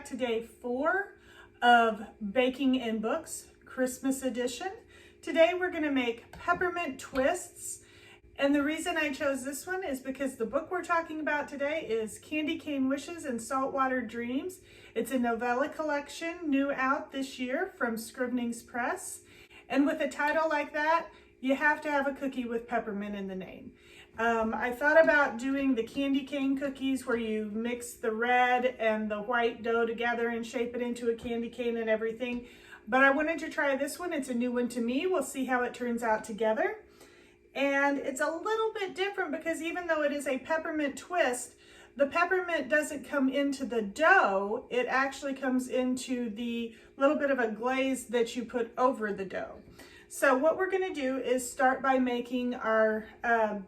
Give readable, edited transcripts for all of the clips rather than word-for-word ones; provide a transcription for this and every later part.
to day 4 of Baking in Books, Christmas edition. Today we're going to make Peppermint Twists, and the reason I chose this one is because the book we're talking about today is Candy Cane Wishes and Saltwater Dreams. It's a novella collection, new out this year from Scrivenings Press, and with a title like that, you have to have a cookie with peppermint in the name. I thought about doing the candy cane cookies where you mix the red and the white dough together and shape it into a candy cane and everything. But I wanted to try this one. It's a new one to me. We'll see how it turns out together. And it's a little bit different because even though it is a peppermint twist, the peppermint doesn't come into the dough. It actually comes into the little bit of a glaze that you put over the dough. So what we're going to do is start by making our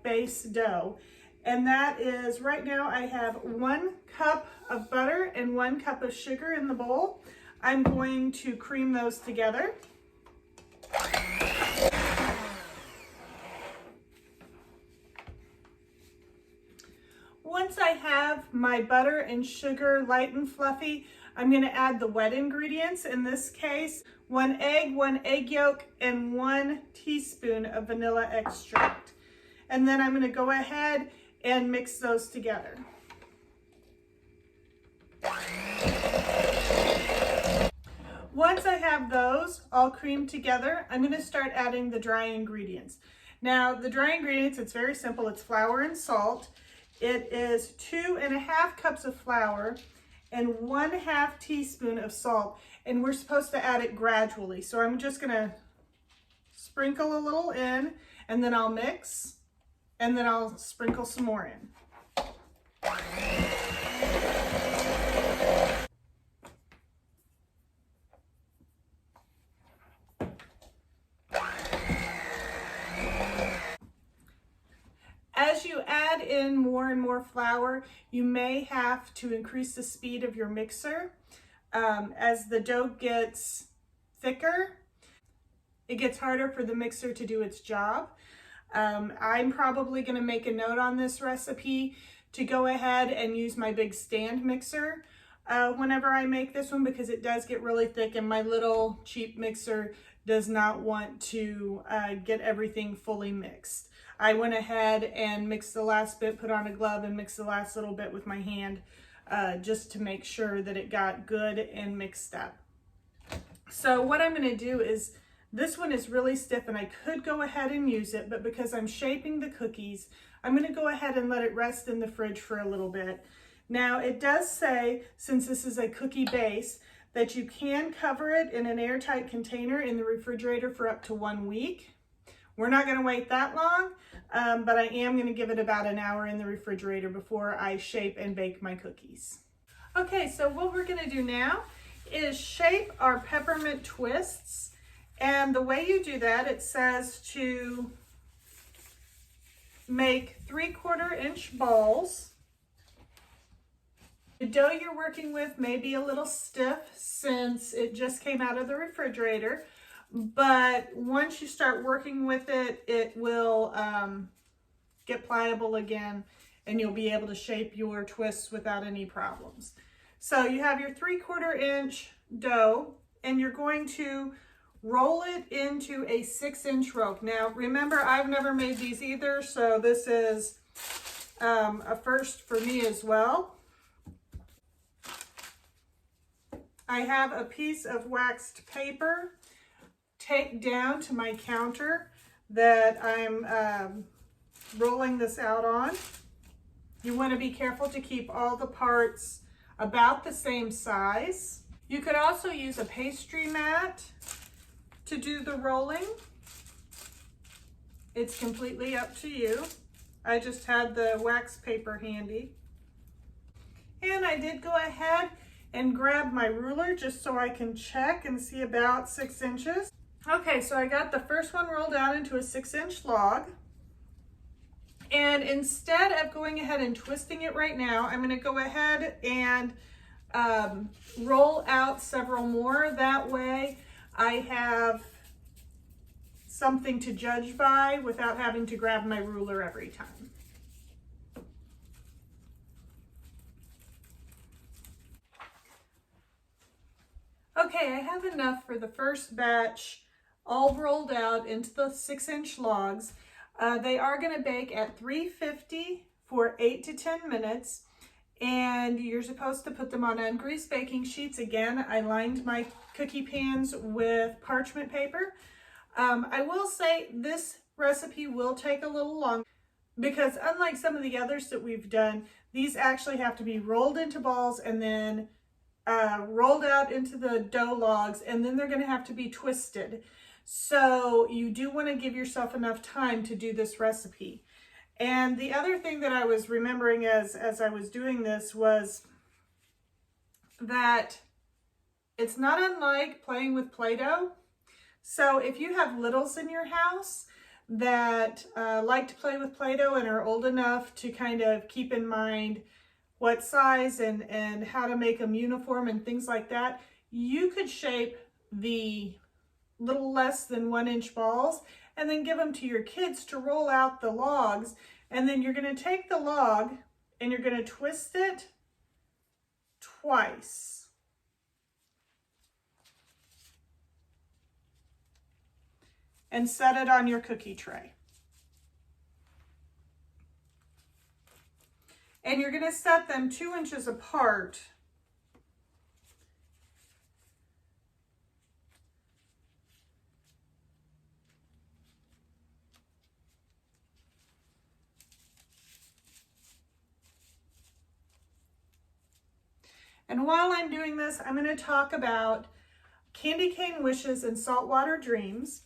base dough. And that is, right now I have 1 cup of butter and 1 cup of sugar in the bowl. I'm going to cream those together. Once I have my butter and sugar light and fluffy, I'm going to add the wet ingredients. In this case, 1 egg, 1 egg yolk, and 1 teaspoon of vanilla extract. And then I'm going to go ahead and mix those together. Once I have those all creamed together, I'm going to start adding the dry ingredients. Now, the dry ingredients, it's very simple. It's flour and salt. It is 2½ cups of flour and 1/2 teaspoon of salt, and we're supposed to add it gradually. So I'm just gonna sprinkle a little in, and then I'll mix, and then I'll sprinkle some more in. As you add in more and more flour, you may have to increase the speed of your mixer. As the dough gets thicker, it gets harder for the mixer to do its job. I'm probably going to make a note on this recipe to go ahead and use my big stand mixer whenever I make this one, because it does get really thick and my little cheap mixer does not want to get everything fully mixed. I went ahead and mixed the last bit, put on a glove, and mixed the last little bit with my hand just to make sure that it got good and mixed up. So what I'm going to do is, this one is really stiff and I could go ahead and use it, but because I'm shaping the cookies, I'm going to go ahead and let it rest in the fridge for a little bit. Now it does say, since this is a cookie base, that you can cover it in an airtight container in the refrigerator for up to 1 week. We're not going to wait that long, but I am going to give it about an hour in the refrigerator before I shape and bake my cookies. Okay, so what we're going to do now is shape our peppermint twists. And the way you do that, it says to make 3/4 inch balls. The dough you're working with may be a little stiff since it just came out of the refrigerator. But once you start working with it, it will get pliable again and you'll be able to shape your twists without any problems. So you have your 3/4 inch dough and you're going to roll it into a 6-inch roll. Now remember, I've never made these either, so this is a first for me as well. I have a piece of waxed paper taped down to my counter that I'm rolling this out on. You want to be careful to keep all the parts about the same size. You could also use a pastry mat to do the rolling. It's completely up to you. I just had the wax paper handy. And I did go ahead and grab my ruler just so I can check and see about 6 inches. Okay, so I got the first one rolled out into a 6-inch log. And instead of going ahead and twisting it right now, I'm going to go ahead and roll out several more. That way I have something to judge by without having to grab my ruler every time. Okay, I have enough for the first batch all rolled out into the 6-inch logs. They are going to bake at 350 for 8 to 10 minutes. And you're supposed to put them on ungreased baking sheets. Again, I lined my cookie pans with parchment paper. I will say this recipe will take a little longer because unlike some of the others that we've done, these actually have to be rolled into balls and then rolled out into the dough logs, and then they're going to have to be twisted. So you do want to give yourself enough time to do this recipe. And the other thing that I was remembering as I was doing this was that it's not unlike playing with Play-Doh. So if you have littles in your house that like to play with Play-Doh and are old enough to kind of keep in mind what size and how to make them uniform and things like that, you could shape the little less than 1-inch balls and then give them to your kids to roll out the logs. And then you're going to take the log and you're going to twist it twice. And set it on your cookie tray. And you're going to set them 2 inches apart. And while I'm doing this, I'm going to talk about Candy Cane Wishes and Saltwater Dreams.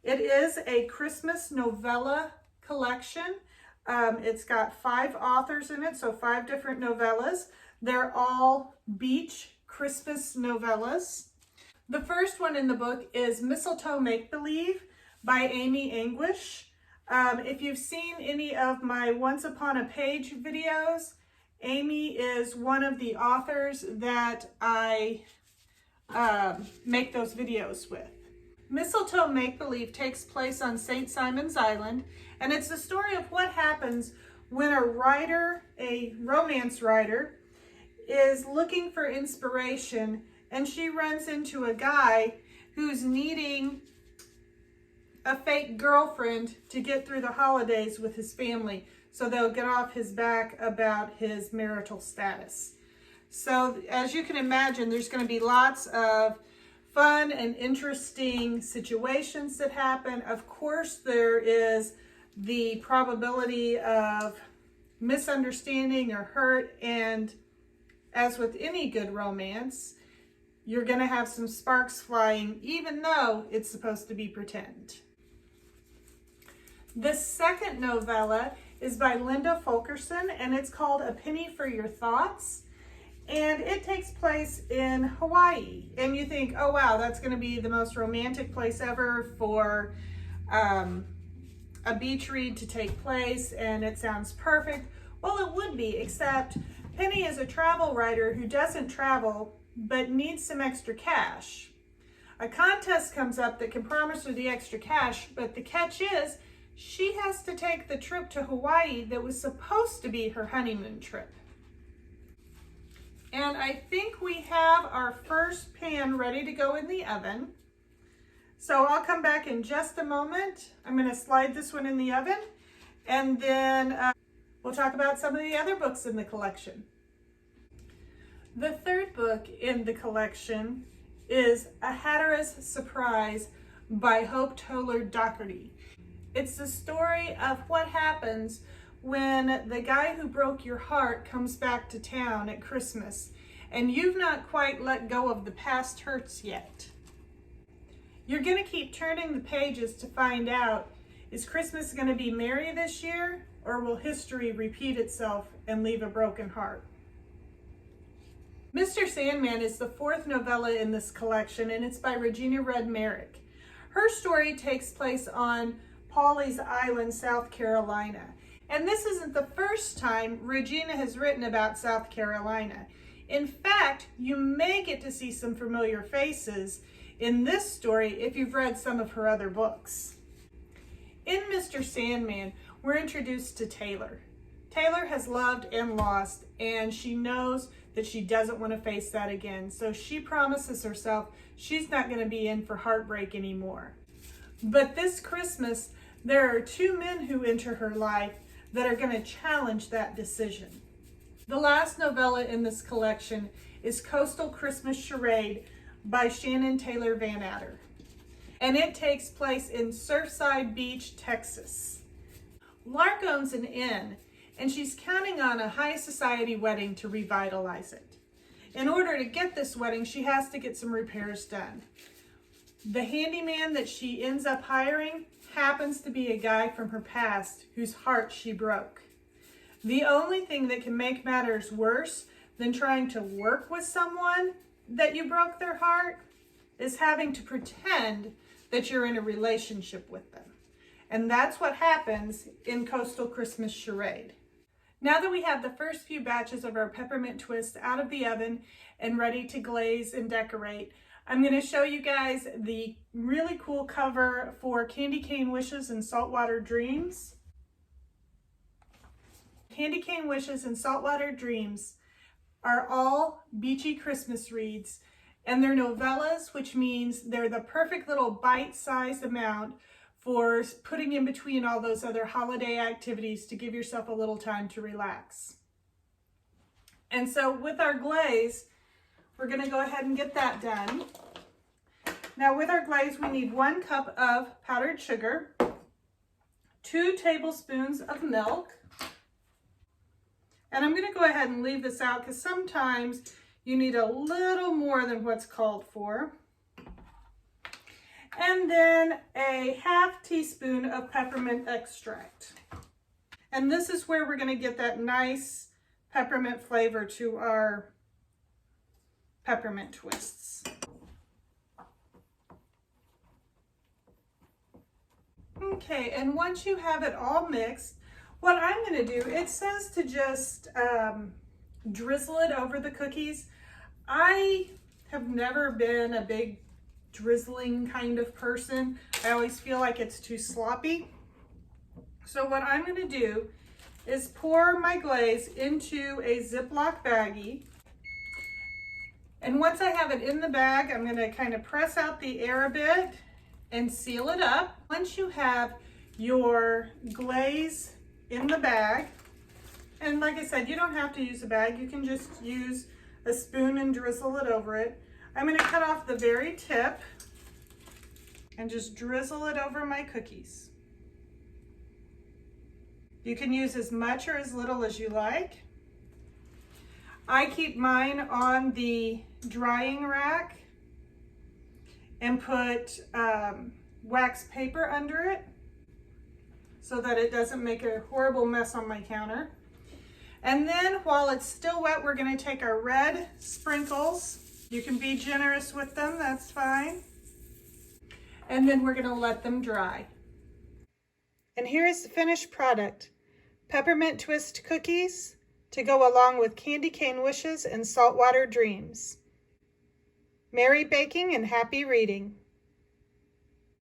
It is a Christmas novella collection. It's got 5 authors in it, so 5 different novellas. They're all beach Christmas novellas. The first one in the book is Mistletoe Make-Believe by Amy Anguish. If you've seen any of my Once Upon a Page videos, Amy is one of the authors that I make those videos with. Mistletoe Make-Believe takes place on St. Simon's Island, and it's the story of what happens when a writer, a romance writer, is looking for inspiration, and she runs into a guy who's needing a fake girlfriend to get through the holidays with his family, so they'll get off his back about his marital status. So as you can imagine, there's going to be lots of fun and interesting situations that happen. Of course, there is the probability of misunderstanding or hurt, and as with any good romance, you're going to have some sparks flying, even though it's supposed to be pretend. The second novella is by Linda Fulkerson, and it's called A Penny for Your Thoughts. And it takes place in Hawaii. And you think, oh wow, that's going to be the most romantic place ever for a beach read to take place, and it sounds perfect. Well, it would be, except Penny is a travel writer who doesn't travel but needs some extra cash. A contest comes up that can promise her the extra cash, but the catch is she has to take the trip to Hawaii that was supposed to be her honeymoon trip. And I think we have our first pan ready to go in the oven. So I'll come back in just a moment. I'm going to slide this one in the oven, and then we'll talk about some of the other books in the collection. The third book in the collection is A Hatteras Surprise by Hope Toller Dougherty. It's the story of what happens when the guy who broke your heart comes back to town at Christmas and you've not quite let go of the past hurts yet. You're going to keep turning the pages to find out, is Christmas going to be merry this year, or will history repeat itself and leave a broken heart? Mr. Sandman is the 4th novella in this collection, and it's by Regina Red Merrick. Her story takes place on Pawleys Island, South Carolina. And this isn't the first time Regina has written about South Carolina. In fact, you may get to see some familiar faces in this story if you've read some of her other books. In Mr. Sandman, we're introduced to Taylor. Taylor has loved and lost, and she knows that she doesn't want to face that again. So she promises herself she's not going to be in for heartbreak anymore. But this Christmas, there are two men who enter her life that are going to challenge that decision. The last novella in this collection is Coastal Christmas Charade by Shannon Taylor Van Atter. And it takes place in Surfside Beach, Texas. Lark owns an inn, and she's counting on a high society wedding to revitalize it. In order to get this wedding, she has to get some repairs done. The handyman that she ends up hiring happens to be a guy from her past whose heart she broke. The only thing that can make matters worse than trying to work with someone that you broke their heart is having to pretend that you're in a relationship with them. And that's what happens in Coastal Christmas Charade. Now that we have the first few batches of our Peppermint Twist out of the oven and ready to glaze and decorate, I'm going to show you guys the really cool cover for Candy Cane Wishes and Saltwater Dreams. Candy Cane Wishes and Saltwater Dreams are all beachy Christmas reads, and they're novellas, which means they're the perfect little bite-sized amount for putting in between all those other holiday activities to give yourself a little time to relax. And so with our glaze, we're going to go ahead and get that done. Now with our glaze, we need 1 cup of powdered sugar, 2 tablespoons of milk, and I'm going to go ahead and leave this out because sometimes you need a little more than what's called for. And then a ½ teaspoon of peppermint extract. And this is where we're going to get that nice peppermint flavor to our peppermint twists. Okay, and once you have it all mixed, what I'm going to do, it says to just drizzle it over the cookies. I have never been a big drizzling kind of person. I always feel like it's too sloppy. So what I'm going to do is pour my glaze into a Ziploc baggie. And once I have it in the bag, I'm going to kind of press out the air a bit and seal it up. Once you have your glaze in the bag, and like I said, you don't have to use a bag. You can just use a spoon and drizzle it over it. I'm going to cut off the very tip and just drizzle it over my cookies. You can use as much or as little as you like. I keep mine on the drying rack and put wax paper under it so that it doesn't make a horrible mess on my counter. And then while it's still wet, we're going to take our red sprinkles. You can be generous with them, that's fine. And then we're going to let them dry. And here is the finished product. Peppermint Twist cookies to go along with Candy Cane Wishes and Saltwater Dreams. Merry baking and happy reading.